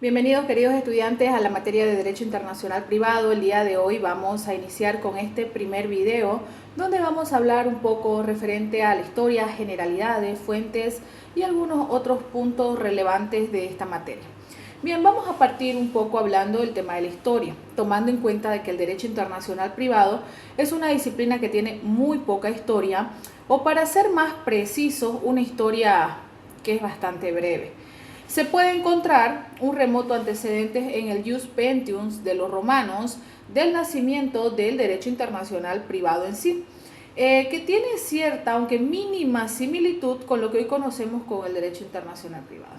Bienvenidos queridos estudiantes a la materia de Derecho Internacional Privado. El día de hoy vamos a iniciar con este primer video donde vamos a hablar un poco referente a la historia, generalidades, fuentes y algunos otros puntos relevantes de esta materia. Bien, vamos a partir un poco hablando del tema de la historia, tomando en cuenta de que el Derecho Internacional Privado es una disciplina que tiene muy poca historia, o para ser más precisos, una historia que es bastante breve. Se puede encontrar un remoto antecedente en el Jus Patiens de los romanos del nacimiento del derecho internacional privado en sí, que tiene cierta, aunque mínima, similitud con lo que hoy conocemos como el derecho internacional privado.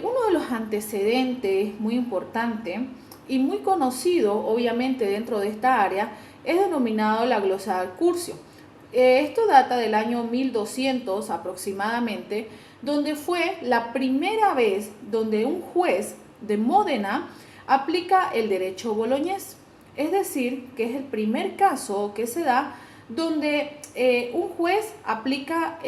Uno de los antecedentes muy importante y muy conocido, obviamente, dentro de esta área, es denominado la glosa de Curcio. Esto data del año 1200 aproximadamente, donde fue la primera vez donde un juez de Módena aplica el derecho boloñés. Es decir, que es el primer caso que se da donde un juez aplica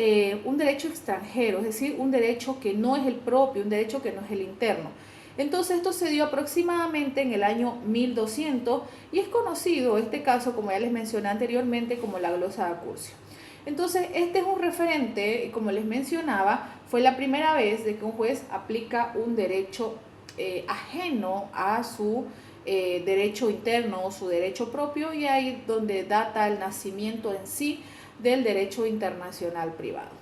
un derecho extranjero, es decir, un derecho que no es el propio, un derecho que no es el interno. Entonces esto se dio aproximadamente en el año 1200 y es conocido este caso, como ya les mencioné anteriormente, como la glosa de Curcio. Entonces este es un referente, como les mencionaba, fue la primera vez de que un juez aplica un derecho ajeno a su derecho interno o su derecho propio, y ahí donde data el nacimiento en sí del derecho internacional privado.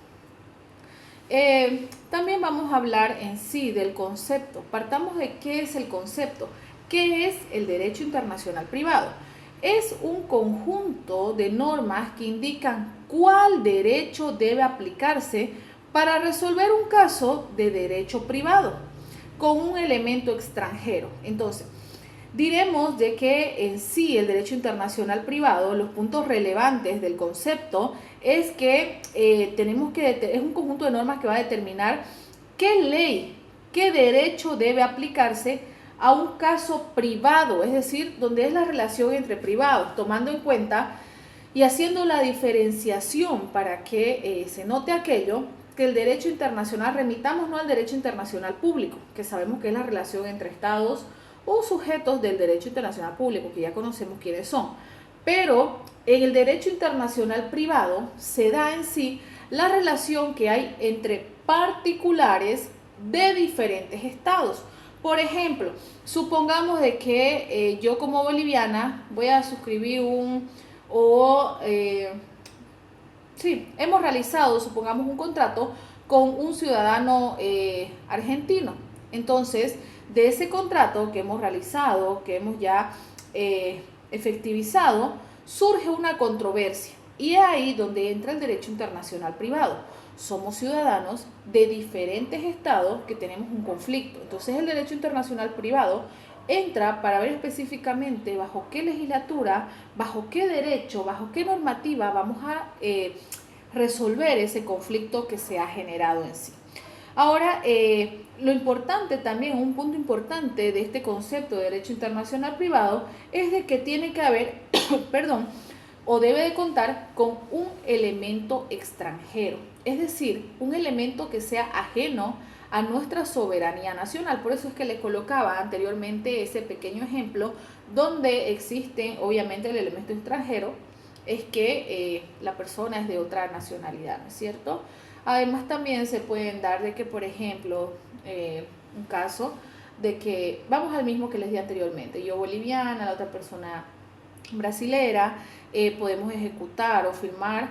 También vamos a hablar en sí del concepto. Partamos de qué es el concepto. ¿Qué es el derecho internacional privado? Es un conjunto de normas que indican cuál derecho debe aplicarse para resolver un caso de derecho privado con un elemento extranjero. Entonces, diremos de que en sí el derecho internacional privado, los puntos relevantes del concepto es que es un conjunto de normas que va a determinar qué ley, qué derecho debe aplicarse a un caso privado, es decir, donde es la relación entre privados, tomando en cuenta y haciendo la diferenciación para que se note aquello que el derecho internacional, remitamos no al derecho internacional público, que sabemos que es la relación entre estados o sujetos del derecho internacional público, que ya conocemos quiénes son. Pero en el derecho internacional privado se da en sí la relación que hay entre particulares de diferentes estados. Por ejemplo, supongamos de que yo como boliviana voy a suscribir hemos realizado, supongamos, un contrato con un ciudadano argentino. Entonces, de ese contrato que hemos realizado, que hemos ya efectivizado, surge una controversia. Y es ahí donde entra el derecho internacional privado. Somos ciudadanos de diferentes estados que tenemos un conflicto. Entonces, el derecho internacional privado entra para ver específicamente bajo qué legislatura, bajo qué derecho, bajo qué normativa vamos a resolver ese conflicto que se ha generado en sí. Ahora, lo importante también, un punto importante de este concepto de derecho internacional privado es de que tiene que haber, o debe de contar con un elemento extranjero, es decir, un elemento que sea ajeno a nuestra soberanía nacional. Por eso es que les colocaba anteriormente ese pequeño ejemplo donde existe obviamente el elemento extranjero, es que la persona es de otra nacionalidad, ¿no es cierto? Además también se pueden dar de que, por ejemplo, un caso de que, vamos al mismo que les di anteriormente, yo boliviana, la otra persona brasilera, podemos ejecutar o firmar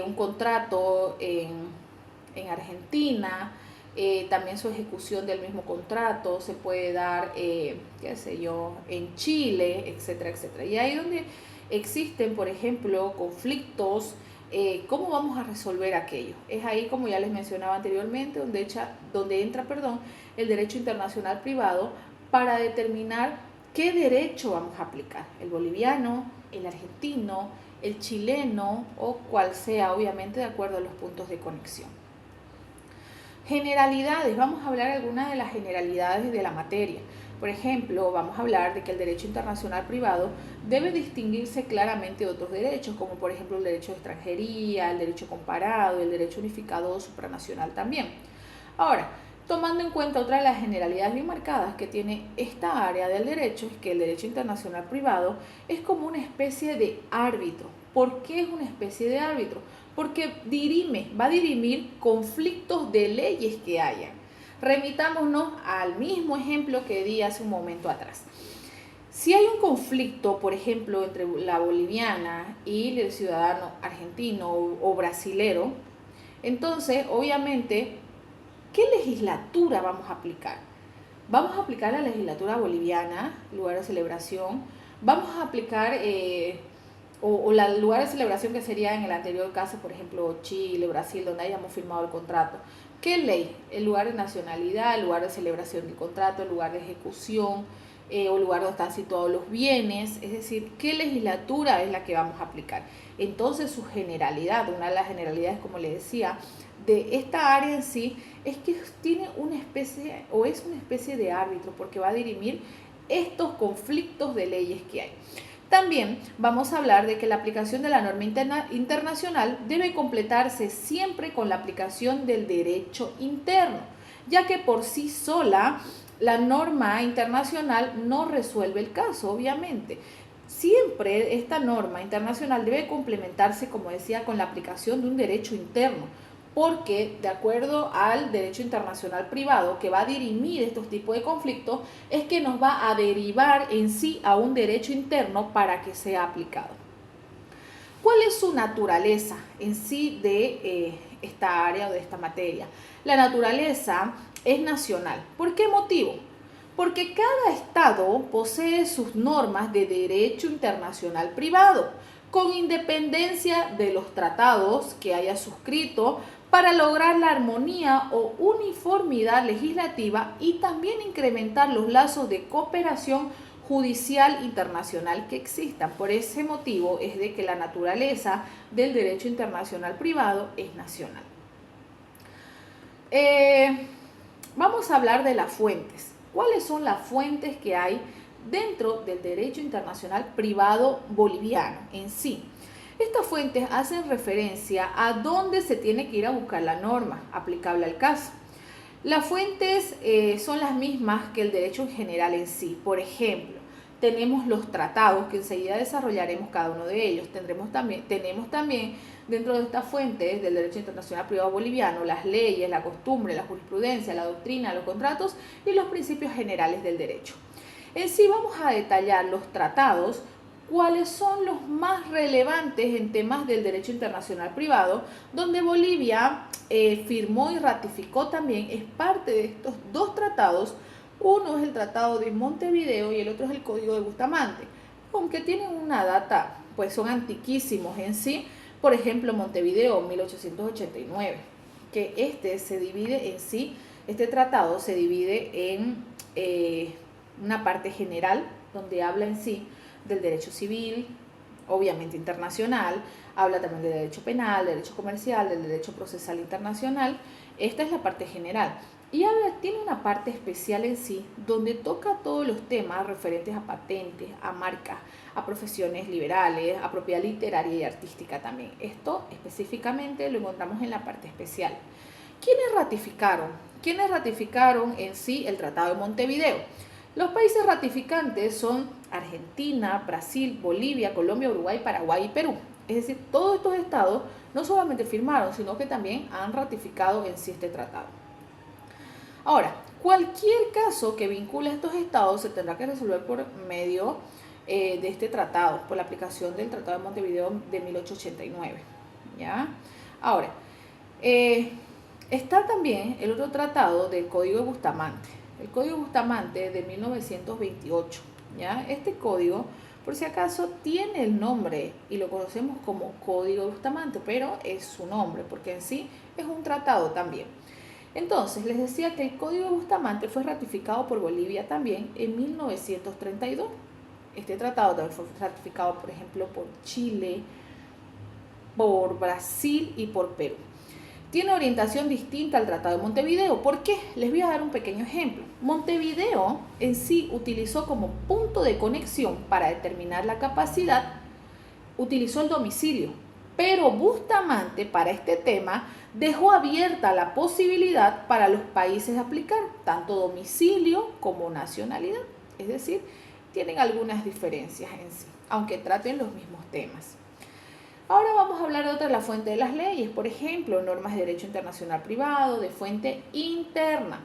un contrato en Argentina, también su ejecución del mismo contrato se puede dar, qué sé yo, en Chile, etcétera, etcétera. Y ahí donde existen, por ejemplo, conflictos, ¿cómo vamos a resolver aquello? Es ahí, como ya les mencionaba anteriormente, donde entra el derecho internacional privado para determinar qué derecho vamos a aplicar, el boliviano, el argentino, el chileno o cual sea, obviamente, de acuerdo a los puntos de conexión. Generalidades, vamos a hablar de algunas de las generalidades de la materia. Por ejemplo, vamos a hablar de que el derecho internacional privado debe distinguirse claramente de otros derechos, como por ejemplo el derecho de extranjería, el derecho comparado, el derecho unificado o supranacional también. Ahora, tomando en cuenta otra de las generalidades bien marcadas que tiene esta área del derecho, es que el derecho internacional privado es como una especie de árbitro. ¿Por qué es una especie de árbitro? Porque va a dirimir conflictos de leyes que haya. Remitámonos al mismo ejemplo que di hace un momento atrás. Si hay un conflicto, por ejemplo, entre la boliviana y el ciudadano argentino o brasilero, entonces, obviamente, ¿qué legislatura vamos a aplicar? Vamos a aplicar la legislatura boliviana, lugar de celebración. Vamos a aplicar la lugar de celebración que sería en el anterior caso, por ejemplo, Chile, Brasil, donde hayamos firmado el contrato. ¿Qué ley? El lugar de nacionalidad, el lugar de celebración del contrato, el lugar de ejecución, o lugar donde están situados los bienes, es decir, ¿qué legislatura es la que vamos a aplicar? Entonces su generalidad, una de las generalidades, como les decía, de esta área en sí, es que tiene una especie, o es una especie de árbitro, porque va a dirimir estos conflictos de leyes que hay. También vamos a hablar de que la aplicación de la norma internacional debe completarse siempre con la aplicación del derecho interno, ya que por sí sola la norma internacional no resuelve el caso, obviamente. Siempre esta norma internacional debe complementarse, como decía, con la aplicación de un derecho interno, porque de acuerdo al derecho internacional privado que va a dirimir estos tipos de conflictos, es que nos va a derivar en sí a un derecho interno para que sea aplicado. ¿Cuál es su naturaleza en sí de esta área o de esta materia? La naturaleza es nacional. ¿Por qué motivo? Porque cada estado posee sus normas de derecho internacional privado, con independencia de los tratados que haya suscrito, para lograr la armonía o uniformidad legislativa y también incrementar los lazos de cooperación judicial internacional que existan. Por ese motivo es de que la naturaleza del derecho internacional privado es nacional. Vamos a hablar de las fuentes. ¿Cuáles son las fuentes que hay dentro del derecho internacional privado boliviano en sí? Estas fuentes hacen referencia a dónde se tiene que ir a buscar la norma aplicable al caso. Las fuentes son las mismas que el derecho en general en sí. Por ejemplo, tenemos los tratados, que enseguida desarrollaremos cada uno de ellos. Tenemos también dentro de estas fuentes del derecho internacional privado boliviano las leyes, la costumbre, la jurisprudencia, la doctrina, los contratos y los principios generales del derecho. En sí vamos a detallar los tratados, cuáles son los más relevantes en temas del derecho internacional privado, donde Bolivia firmó y ratificó también, es parte de estos dos tratados. Uno es el Tratado de Montevideo y el otro es el Código de Bustamante, aunque tienen una data, pues son antiquísimos en sí. Por ejemplo, Montevideo, 1889, que este tratado se divide en una parte general, donde habla en sí del derecho civil, obviamente internacional, habla también del derecho penal, del derecho comercial, del derecho procesal internacional. Esta es la parte general. Y tiene una parte especial en sí, donde toca todos los temas referentes a patentes, a marcas, a profesiones liberales, a propiedad literaria y artística también. Esto específicamente lo encontramos en la parte especial. ¿Quiénes ratificaron? ¿Quiénes ratificaron en sí el Tratado de Montevideo? Los países ratificantes son Argentina, Brasil, Bolivia, Colombia, Uruguay, Paraguay y Perú. Es decir, todos estos estados no solamente firmaron, sino que también han ratificado en sí este tratado. Ahora, cualquier caso que vincule a estos estados se tendrá que resolver por medio de este tratado, por la aplicación del Tratado de Montevideo de 1889. ¿Ya? Ahora, está también el otro tratado del Código de Bustamante. El Código Bustamante de 1928, ¿ya? Este código, por si acaso, tiene el nombre y lo conocemos como Código de Bustamante, pero es su nombre, porque en sí es un tratado también. Entonces, les decía que el Código de Bustamante fue ratificado por Bolivia también en 1932. Este tratado también fue ratificado, por ejemplo, por Chile, por Brasil y por Perú. Tiene orientación distinta al Tratado de Montevideo. ¿Por qué? Les voy a dar un pequeño ejemplo. Montevideo en sí utilizó como punto de conexión para determinar la capacidad, utilizó el domicilio. Pero Bustamante, para este tema, dejó abierta la posibilidad para los países aplicar tanto domicilio como nacionalidad. Es decir, tienen algunas diferencias en sí, aunque traten los mismos temas. Ahora vamos a hablar de otra, la fuente de las leyes, por ejemplo, normas de derecho internacional privado, de fuente interna.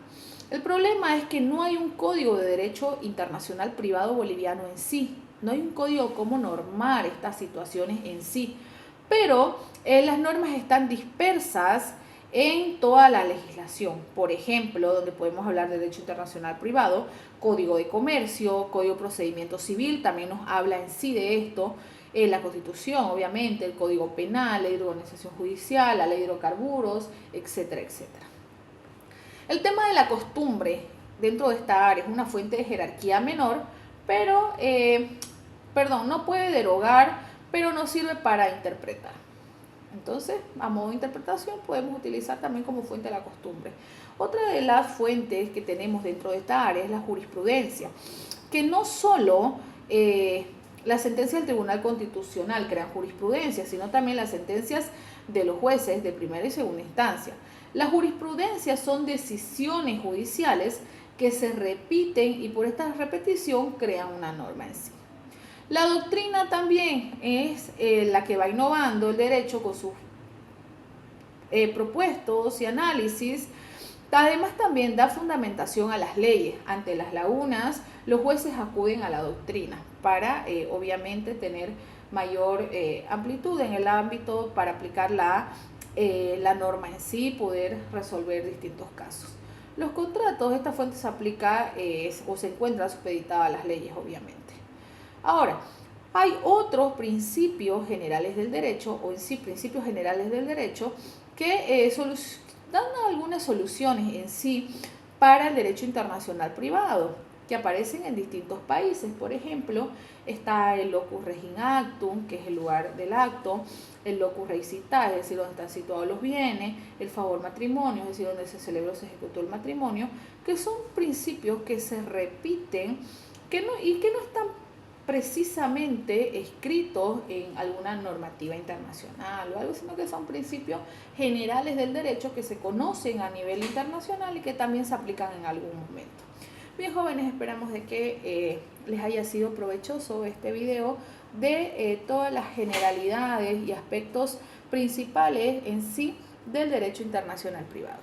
El problema es que no hay un código de derecho internacional privado boliviano en sí, no hay un código cómo normar estas situaciones en sí, pero las normas están dispersas en toda la legislación. Por ejemplo, donde podemos hablar de derecho internacional privado, código de comercio, código de procedimiento civil, también nos habla en sí de esto, la Constitución, obviamente, el Código Penal, la Ley de Organización Judicial, la Ley de Hidrocarburos, etcétera, etcétera. El tema de la costumbre dentro de esta área es una fuente de jerarquía menor, pero, no puede derogar, pero no sirve para interpretar. Entonces, a modo de interpretación, podemos utilizar también como fuente la costumbre. Otra de las fuentes que tenemos dentro de esta área es la jurisprudencia, que no solo las sentencias del Tribunal Constitucional crean jurisprudencia, sino también las sentencias de los jueces de primera y segunda instancia. Las jurisprudencias son decisiones judiciales que se repiten y por esta repetición crean una norma en sí. La doctrina también es la que va innovando el derecho con sus propuestos y análisis. Además también da fundamentación a las leyes. Ante las lagunas, los jueces acuden a la doctrina para obviamente tener mayor amplitud en el ámbito para aplicar la norma en sí, poder resolver distintos casos. Los contratos, esta fuente se aplica o se encuentra supeditada a las leyes, obviamente. Ahora, hay otros principios generales del derecho, o en sí principios generales del derecho, que dan algunas soluciones en sí para el derecho internacional privado, que aparecen en distintos países. Por ejemplo, está el locus regin actum, que es el lugar del acto, el locus rei citatis, es decir, donde están situados los bienes, el favor matrimonio, es decir, donde se celebró o se ejecutó el matrimonio, que son principios que se repiten y que no están precisamente escritos en alguna normativa internacional o algo, sino que son principios generales del derecho que se conocen a nivel internacional y que también se aplican en algún momento. Bien, jóvenes, esperamos de que les haya sido provechoso este video de todas las generalidades y aspectos principales en sí del derecho internacional privado.